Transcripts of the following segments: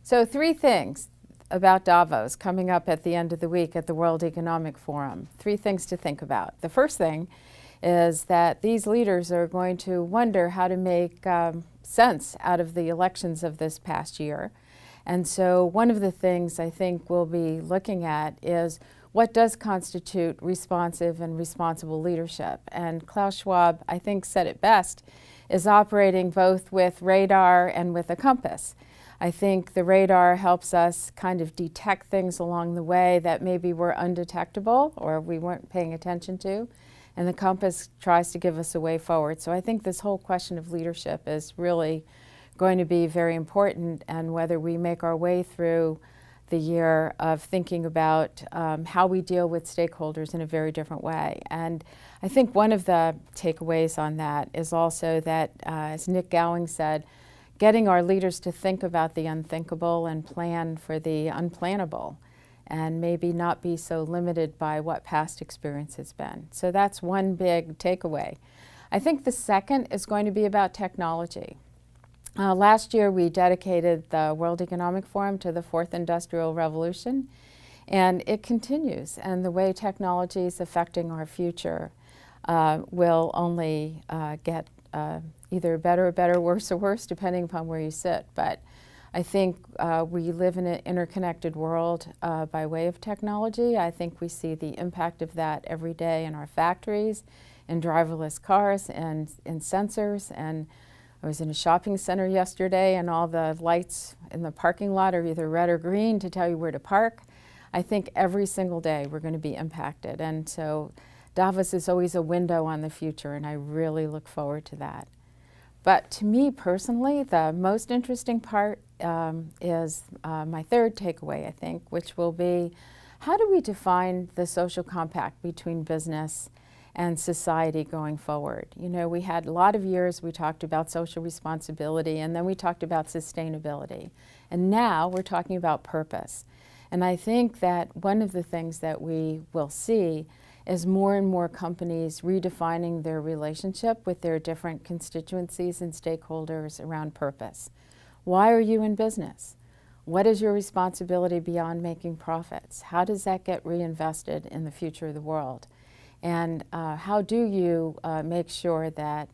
So 3 things about Davos coming up at the end of the week at the World Economic Forum. 3 things to think about. The first thing is that these leaders are going to wonder how to make sense out of the elections of this past year. And so one of the things I think we'll be looking at is what does constitute responsive and responsible leadership. And Klaus Schwab, I think, said it best, is operating both with radar and with a compass. I think the radar helps us kind of detect things along the way that maybe were undetectable or we weren't paying attention to. And the compass tries to give us a way forward. So I think this whole question of leadership is really going to be very important, and whether we make our way through the year of thinking about how we deal with stakeholders in a very different way. And I think one of the takeaways on that is also that, as Nick Gowing said, getting our leaders to think about the unthinkable and plan for the unplannable, and maybe not be so limited by what past experience has been. So that's one big takeaway. I think the second is going to be about technology. Last year we dedicated the World Economic Forum to the 4th Industrial Revolution, and it continues. And the way technology is affecting our future will only get either better, worse, or worse, depending upon where you sit. But I think we live in an interconnected world by way of technology. I think we see the impact of that every day in our factories, in driverless cars, and in sensors. And I was in a shopping center yesterday, and all the lights in the parking lot are either red or green to tell you where to park. I think every single day we're going to be impacted. And so Davos is always a window on the future, and I really look forward to that. But to me personally, the most interesting part is my third takeaway, I think, which will be, how do we define the social compact between business and society going forward? You know, we had a lot of years we talked about social responsibility, and then we talked about sustainability. And now we're talking about purpose. And I think that one of the things that we will see is more and more companies redefining their relationship with their different constituencies and stakeholders around purpose. Why are you in business? What is your responsibility beyond making profits? How does that get reinvested in the future of the world? And how do you make sure that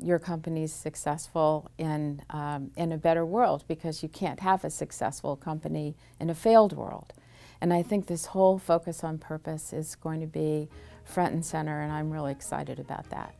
your company's successful in a better world? Because you can't have a successful company in a failed world. And I think this whole focus on purpose is going to be front and center, and I'm really excited about that.